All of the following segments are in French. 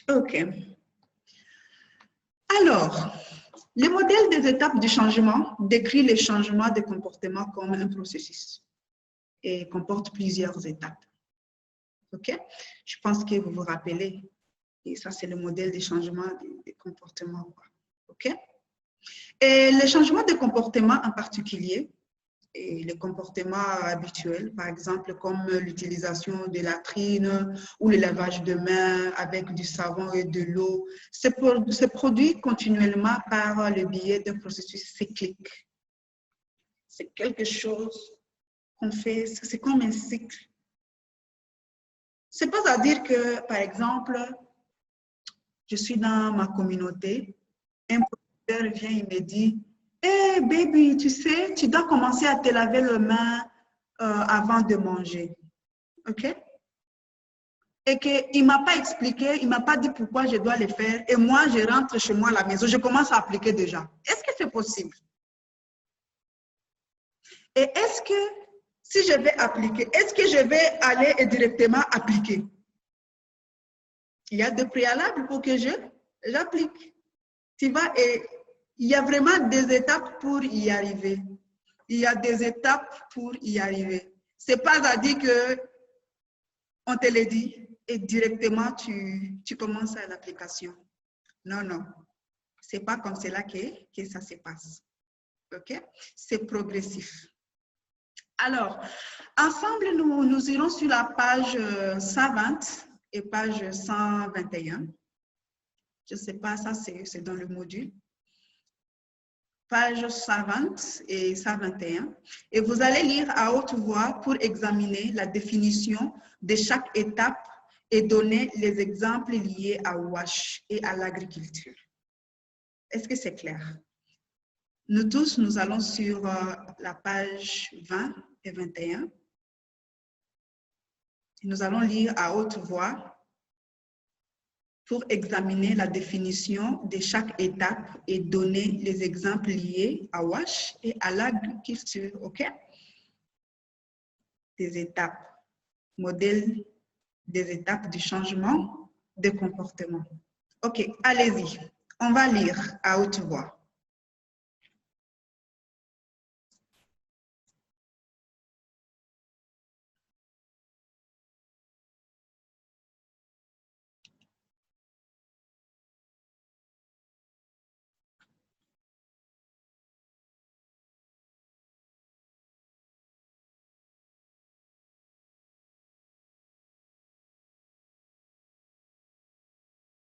OK. Alors, le modèle des étapes du changement décrit les changements de comportement comme un processus et comporte plusieurs étapes. OK? Je pense que vous vous rappelez. Et ça, c'est le modèle des changements des comportements. OK? Et les changements de comportement en particulier, et les comportements habituels, par exemple, comme l'utilisation de la latrines ou le lavage de mains avec du savon et de l'eau, se produit continuellement par le biais d'un processus cyclique. C'est quelque chose qu'on fait, c'est comme un cycle. C'est pas à dire que, par exemple, je suis dans ma communauté, un professeur vient et me dit « Hey baby, tu sais, tu dois commencer à te laver les mains avant de manger. » OK? Et qu'il ne m'a pas expliqué, il ne m'a pas dit pourquoi je dois le faire. Et moi, je rentre chez moi à la maison, je commence à appliquer déjà. Est-ce que c'est possible? Et est-ce que si je vais appliquer, est-ce que je vais aller et directement appliquer? Il y a des préalables pour que j'applique. Tu vois, et il y a vraiment des étapes pour y arriver. Il y a des étapes pour y arriver. Ce n'est pas à dire qu'on te le dit et directement tu commences à l'application. Non, non. Ce n'est pas comme cela que ça se passe. OK? C'est progressif. Alors, ensemble, nous irons sur la page 120 et page 121. Je ne sais pas, ça c'est dans le module. Page 120 et 121. Et vous allez lire à haute voix pour examiner la définition de chaque étape et donner les exemples liés à WASH et à l'agriculture. Est-ce que c'est clair? Nous tous, nous allons sur la page 20 et 21. Nous allons lire à haute voix pour examiner la définition de chaque étape et donner les exemples liés à WASH et à l'agriculture. OK? Des étapes, modèle des étapes du changement de comportement. OK, allez-y. On va lire à haute voix.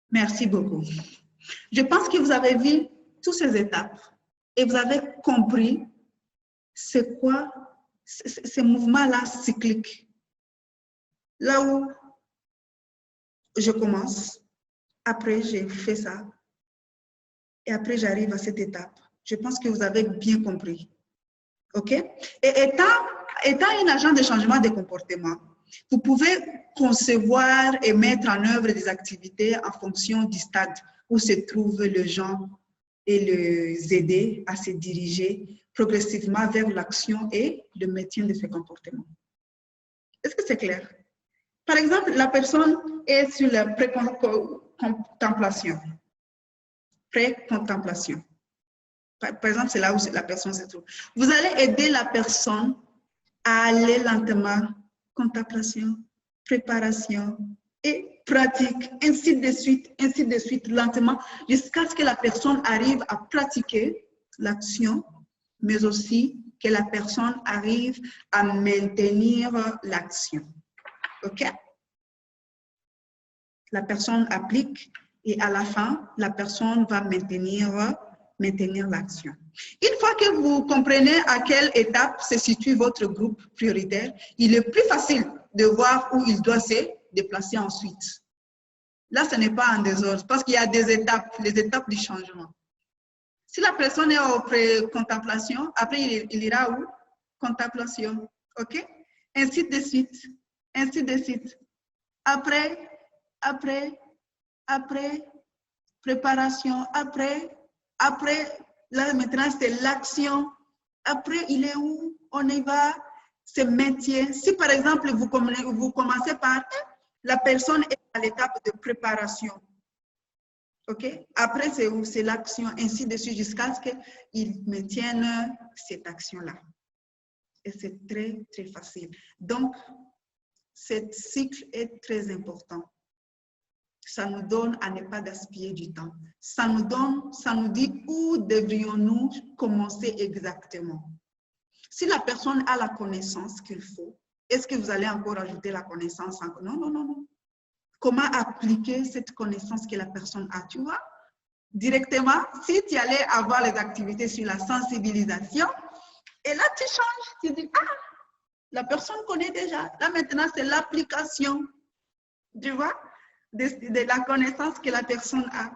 Merci beaucoup. Je pense que vous avez vu toutes ces étapes et vous avez compris c'est quoi ce mouvement-là cyclique. Là où je commence, après j'ai fait ça et après j'arrive à cette étape. Je pense que vous avez bien compris. OK? Et étant un agent de changement de comportement, vous pouvez concevoir et mettre en œuvre des activités en fonction du stade où se trouvent les gens et les aider à se diriger progressivement vers l'action et le maintien de ces comportements. Est-ce que c'est clair? Par exemple, la personne est sur la pré-contemplation. Pré-contemplation. Par exemple, c'est là où la personne se trouve. Vous allez aider la personne à aller lentement, contemplation, préparation et pratique, ainsi de suite, lentement, jusqu'à ce que la personne arrive à pratiquer l'action, mais aussi que la personne arrive à maintenir l'action. OK? La personne applique et à la fin, la personne va maintenir l'action. Une fois que vous comprenez à quelle étape se situe votre groupe prioritaire, il est plus facile de voir où il doit se déplacer ensuite. Là, ce n'est pas en désordre parce qu'il y a des étapes, les étapes du changement. Si la personne est en pré-contemplation, après il ira où? Contemplation. OK? Ainsi de suite. Ainsi de suite. Après, préparation, après, là maintenant c'est l'action. Après, il est où? On y va, c'est maintien. Si par exemple, vous commencez par, la personne est à l'étape de préparation. OK? Après, c'est l'action, ainsi de suite, jusqu'à ce qu'ils maintiennent cette action-là. Et c'est très, très facile. Donc, ce cycle est très important. Ça nous donne à ne pas gaspiller du temps. Ça nous dit où devrions-nous commencer exactement. Si la personne a la connaissance qu'il faut, est-ce que vous allez encore ajouter la connaissance? Non, non, non, non. Comment appliquer cette connaissance que la personne a, tu vois? Directement, si tu allais avoir les activités sur la sensibilisation, et là tu changes, tu dis, ah, la personne connaît déjà. Là maintenant, c'est l'application, tu vois, de la connaissance que la personne a.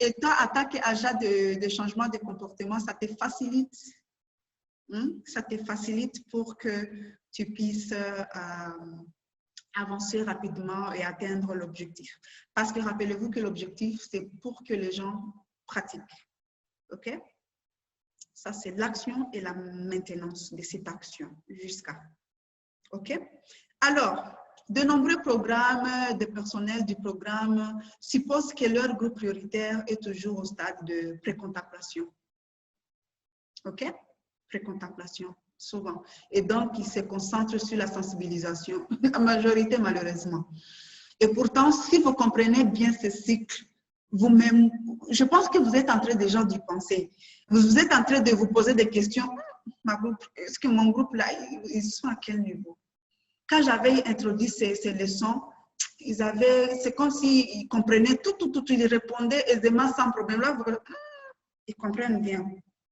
Et toi, en tant qu'agent de changement de comportement, ça te facilite. Ça te facilite pour que tu puisses avancer rapidement et atteindre l'objectif. Parce que rappelez-vous que l'objectif, c'est pour que les gens pratiquent. OK? Ça, c'est l'action et la maintenance de cette action jusqu'à. OK? Alors, de nombreux programmes de personnel du programme supposent que leur groupe prioritaire est toujours au stade de précontemplation. OK? Précontemplation, souvent. Et donc, ils se concentrent sur la sensibilisation, la majorité malheureusement. Et pourtant, si vous comprenez bien ce cycle, vous-même, je pense que vous êtes en train déjà d'y penser. Vous êtes en train de vous poser des questions. Est-ce que mon groupe là, ils sont à quel niveau? Quand j'avais introduit ces leçons, c'est comme s'ils comprenaient tout, ils répondaient aisément sans problème. Là, ils comprennent bien,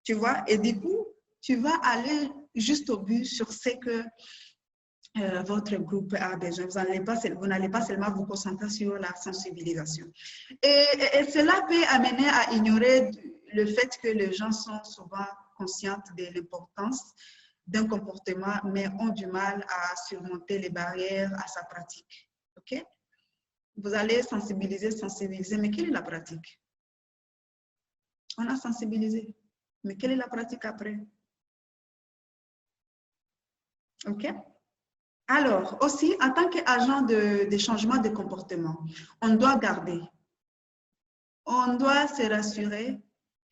tu vois. Et du coup, tu vas aller juste au but sur ce que votre groupe a besoin. Vous n'allez pas seulement vous concentrer sur la sensibilisation. Et cela peut amener à ignorer le fait que les gens sont souvent conscients de l'importance d'un comportement, mais ont du mal à surmonter les barrières à sa pratique. OK? Vous allez sensibiliser, mais quelle est la pratique? On a sensibilisé, mais quelle est la pratique après? OK? Alors, aussi, en tant qu'agent de changement de comportement, on doit se rassurer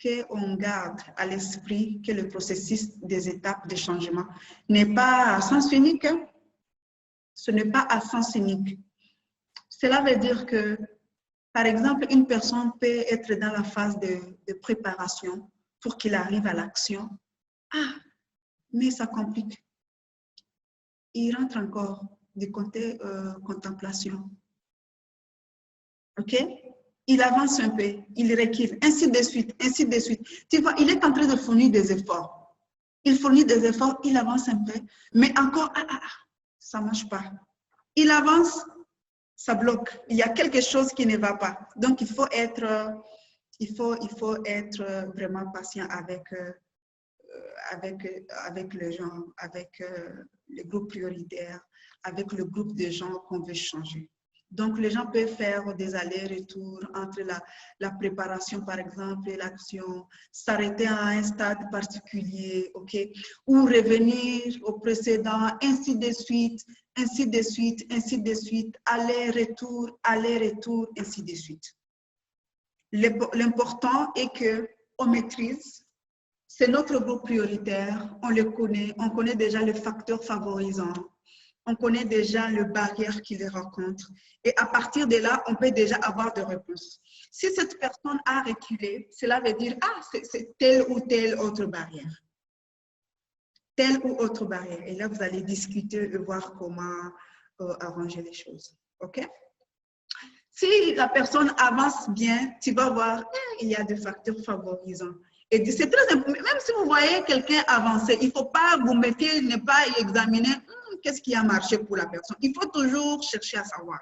qu'on garde à l'esprit que le processus des étapes de changement n'est pas à sens unique. Ce n'est pas à sens unique. Cela veut dire que, par exemple, une personne peut être dans la phase de préparation pour qu'il arrive à l'action. Ah, mais ça complique. Il rentre encore du côté contemplation. OK? Il avance un peu, il recule, ainsi de suite, ainsi de suite. Tu vois, il est en train de fournir des efforts. Il fournit des efforts, il avance un peu, mais encore, ça ne marche pas. Il avance, ça bloque. Il y a quelque chose qui ne va pas. Donc, il faut être vraiment patient avec les gens, avec les groupes prioritaires, avec le groupe de gens qu'on veut changer. Donc, les gens peuvent faire des allers-retours entre la préparation, par exemple, et l'action, s'arrêter à un stade particulier, OK? Ou revenir au précédent, ainsi de suite, ainsi de suite, ainsi de suite, aller-retour, ainsi de suite. L'important est qu'on maîtrise. C'est notre groupe prioritaire, on le connaît, on connaît déjà le facteur favorisant, on connaît déjà le barrière qui les rencontre. Et à partir de là, on peut déjà avoir des réponses. Si cette personne a reculé, cela veut dire, c'est telle ou telle autre barrière. Telle ou autre barrière. Et là, vous allez discuter et voir comment arranger les choses. OK? Si la personne avance bien, tu vas voir, il y a des facteurs favorisants. Et c'est très important, même si vous voyez quelqu'un avancer, il ne faut pas vous mettre, ne pas examiner qu'est-ce qui a marché pour la personne. Il faut toujours chercher à savoir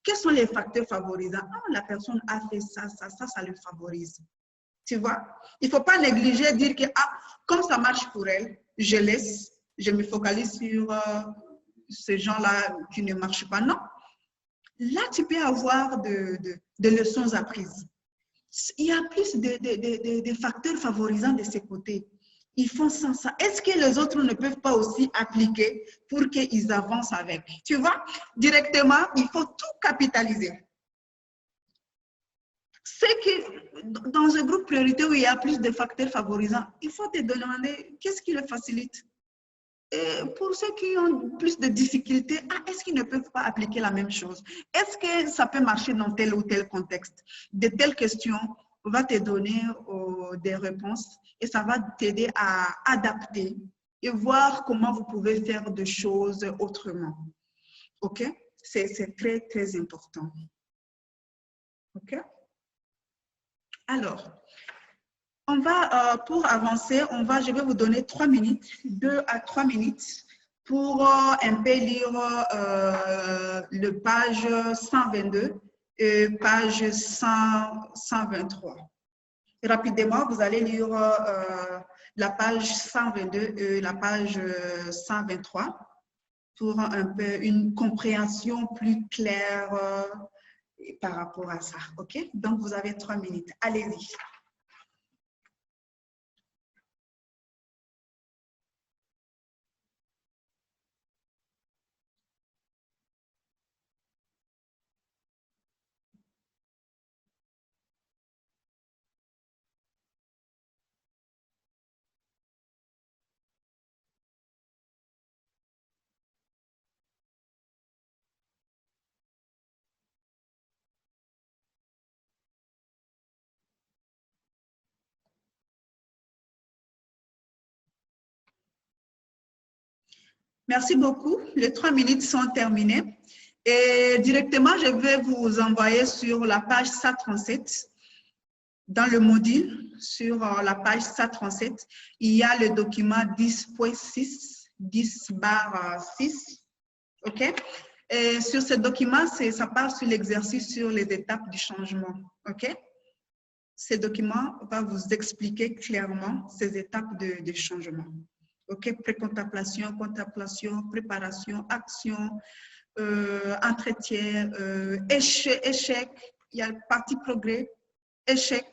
quels sont les facteurs favorisants. La personne a fait ça le favorise. Tu vois, il ne faut pas négliger, dire que comme ça marche pour elle, je laisse, je me focalise sur ces gens-là qui ne marchent pas. Non. Là, tu peux avoir des leçons apprises. Il y a plus de facteurs favorisants de ces côtés. Ils font sans ça. Est-ce que les autres ne peuvent pas aussi appliquer pour qu'ils avancent avec? Tu vois, directement, il faut tout capitaliser. c'est que dans un groupe prioritaire où il y a plus de facteurs favorisants, il faut te demander qu'est-ce qui le facilite. Et pour ceux qui ont plus de difficultés, est-ce qu'ils ne peuvent pas appliquer la même chose? Est-ce que ça peut marcher dans tel ou tel contexte? De telles questions vont te donner des réponses et ça va t'aider à adapter et voir comment vous pouvez faire des choses autrement. OK? C'est très, très important. OK? Alors, on va, pour avancer, je vais vous donner 3 minutes, 2 à 3 minutes pour un peu lire le page 122 et page 123. Rapidement, vous allez lire la page 122 et la page 123 pour un peu une compréhension plus claire par rapport à ça. OK? Donc, vous avez 3 minutes. Allez-y. Merci beaucoup. Les 3 minutes sont terminées. Et directement, je vais vous envoyer sur la page 137. Dans le module, sur la page 137, il y a le document 10.6, 10/6. OK? Et sur ce document, ça part sur l'exercice sur les étapes du changement. OK? Ce document va vous expliquer clairement ces étapes de changement. OK? Pré-contemplation, contemplation, préparation, action, entretien, échec, il y a la partie progrès, échec.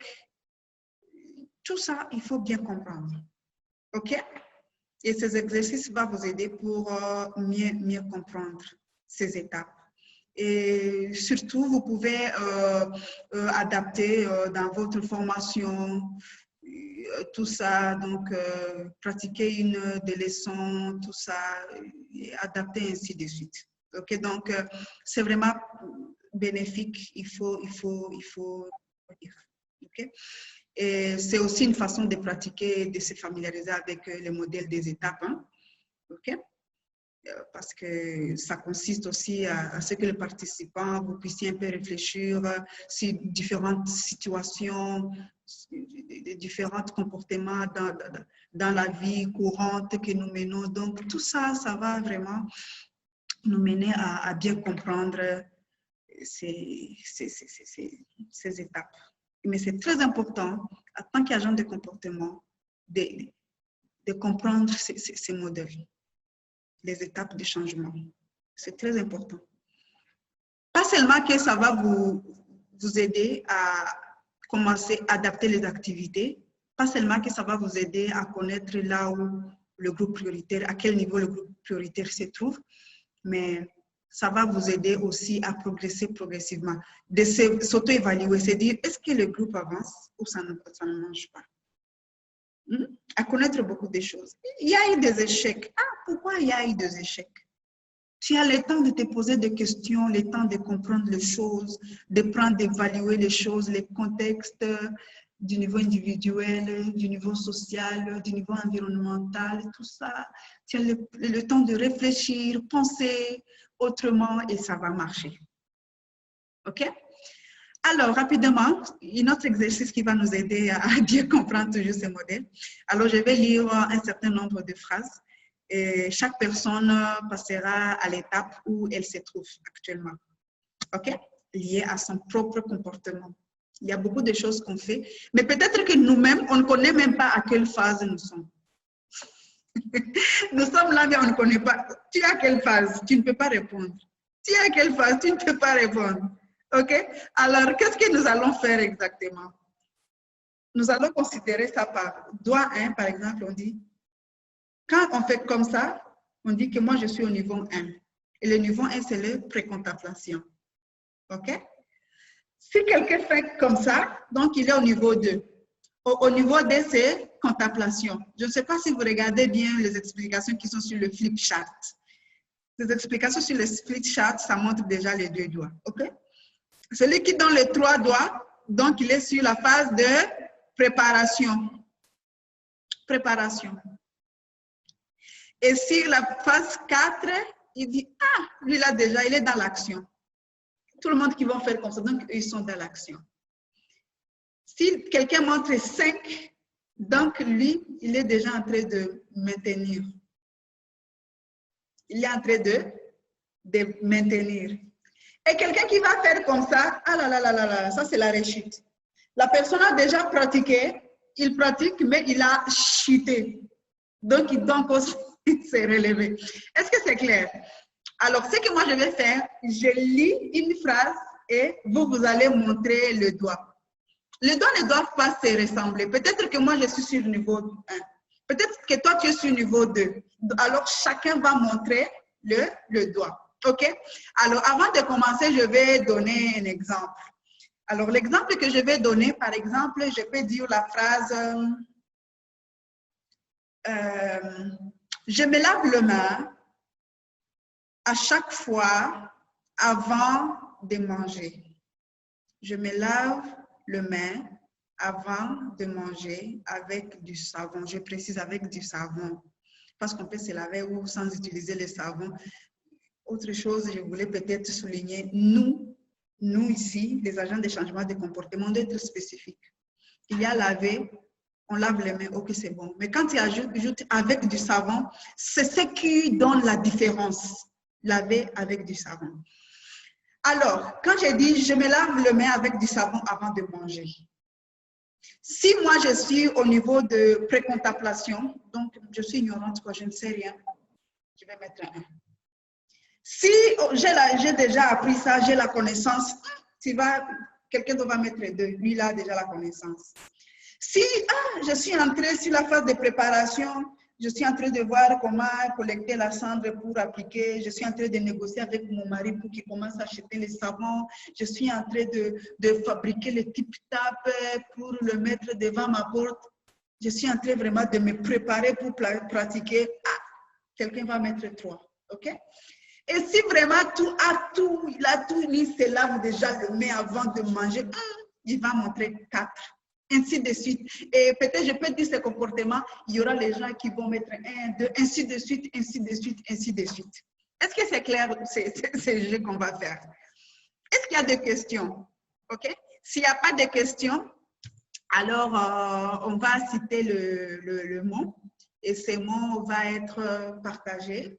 Tout ça, il faut bien comprendre. OK? Et ces exercices vont vous aider pour mieux comprendre ces étapes. Et surtout, vous pouvez adapter dans votre formation tout ça, donc pratiquer une des leçons, tout ça, et adapter ainsi de suite. OK? Donc, c'est vraiment bénéfique, il faut dire. OK? Et c'est aussi une façon de pratiquer, de se familiariser avec le modèle des étapes. Hein? OK? Parce que ça consiste aussi à ce que les participants, vous puissiez un peu réfléchir sur différentes situations, différents comportements dans la vie courante que nous menons. Donc, tout ça, ça va vraiment nous mener à bien comprendre ces étapes. Mais c'est très important, en tant qu'agent de comportement, de comprendre ces modèles, les étapes de changement. C'est très important. Pas seulement que ça va vous aider à commencer à adapter les activités, pas seulement que ça va vous aider à connaître là où le groupe prioritaire, à quel niveau le groupe prioritaire se trouve, mais ça va vous aider aussi à progresser progressivement, de s'auto-évaluer, se dire, est-ce que le groupe avance ou ça ne mange pas? À connaître beaucoup de choses. Il y a eu des échecs. Pourquoi il y a eu des échecs? Tu as le temps de te poser des questions, le temps de comprendre les choses, d'évaluer les choses, les contextes du niveau individuel, du niveau social, du niveau environnemental, tout ça. Tu as le temps de réfléchir, penser autrement et ça va marcher. OK? Alors, rapidement, un autre exercice qui va nous aider à bien comprendre toujours ces modèles. Alors, je vais lire un certain nombre de phrases et chaque personne passera à l'étape où elle se trouve actuellement. OK? Lié à son propre comportement. Il y a beaucoup de choses qu'on fait, mais peut-être que nous-mêmes, on ne connaît même pas à quelle phase nous sommes. Nous sommes là, mais on ne connaît pas. Tu es à quelle phase? Tu ne peux pas répondre. Tu es à quelle phase? Tu ne peux pas répondre. OK? Alors, qu'est-ce que nous allons faire exactement? Nous allons considérer ça par doigt 1, par exemple, on dit, quand on fait comme ça, on dit que moi, je suis au niveau 1. Et le niveau 1, c'est le pré-contemplation. OK? Si quelqu'un fait comme ça, donc il est au niveau 2. Au niveau D, c'est contemplation. Je ne sais pas si vous regardez bien les explications qui sont sur le flip chart. Les explications sur le flip chart, ça montre déjà les 2 doigts. OK? Celui qui donne les 3 doigts, donc il est sur la phase de préparation. Préparation. Et sur la phase 4, il dit, ah, lui là déjà, il est dans l'action. Tout le monde qui va faire comme ça, donc ils sont dans l'action. Si quelqu'un montre 5, donc lui, il est déjà en train de maintenir. Il est en train de maintenir. Et quelqu'un qui va faire comme ça, ah là là là là là, ça c'est la rechute. La personne a déjà pratiqué, il pratique, mais il a chuté. Donc il doit encore se relever. Est-ce que c'est clair? Alors, ce que moi je vais faire, je lis une phrase et vous allez montrer le doigt. Les doigts ne doivent pas se ressembler. Peut-être que moi je suis sur le niveau 1. Peut-être que toi tu es sur le niveau 2. Alors, chacun va montrer le doigt. OK? Alors, avant de commencer, je vais donner un exemple. Alors, l'exemple que je vais donner, par exemple, je peux dire la phrase je me lave les mains à chaque fois avant de manger. Je me lave les mains avant de manger avec du savon. Je précise avec du savon parce qu'on peut se laver ou sans utiliser le savon. Autre chose, je voulais peut-être souligner, nous ici, les agents de changement de comportement, d'être spécifiques. Il y a laver, on lave les mains, ok, c'est bon. Mais quand tu ajoutes avec du savon, c'est ce qui donne la différence. Laver avec du savon. Alors, quand j'ai dit je me lave les mains avec du savon avant de manger, si moi je suis au niveau de pré-contemplation, donc je suis ignorante, quoi, je ne sais rien, je vais mettre un 1. Si j'ai déjà appris ça, j'ai la connaissance, quelqu'un va mettre 2, lui il a déjà la connaissance. Si je suis entrée sur la phase de préparation, je suis en train de voir comment collecter la cendre pour appliquer, je suis en train de négocier avec mon mari pour qu'il commence à acheter les savons, je suis en train de fabriquer le tip-tap pour le mettre devant ma porte, je suis en train vraiment de me préparer pour pratiquer. Quelqu'un va mettre 3, ok? Et si vraiment il a tout mis, se lave déjà le main avant de manger, il va montrer 4. Ainsi de suite. Et peut-être je peux dire ce comportement, il y aura les gens qui vont mettre 1, 2, ainsi de suite, ainsi de suite, ainsi de suite. Est-ce que c'est clair, ce jeu qu'on va faire? Est-ce qu'il y a des questions? OK? S'il n'y a pas de questions, alors on va citer le mot et ce mot va être partagé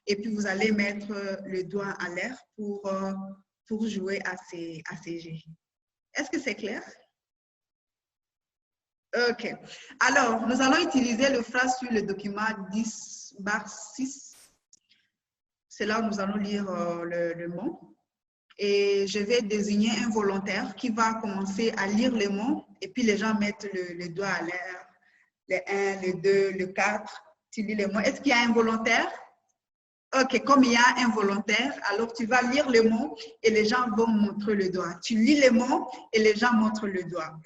et puis vous allez mettre le doigt à l'air pour jouer à ces jeux. Est-ce que c'est clair? OK. Alors, nous allons utiliser le phrase sur le document 10/6. C'est là où nous allons lire le mot. Et je vais désigner un volontaire qui va commencer à lire les mots et puis les gens mettent le doigt à l'air. Le 1, le 2, le 4. Tu lis les mots. Est-ce qu'il y a un volontaire? OK, comme il y a un volontaire, alors tu vas lire les mots et les gens vont montrer le doigt. Tu lis les mots et les gens montrent le doigt.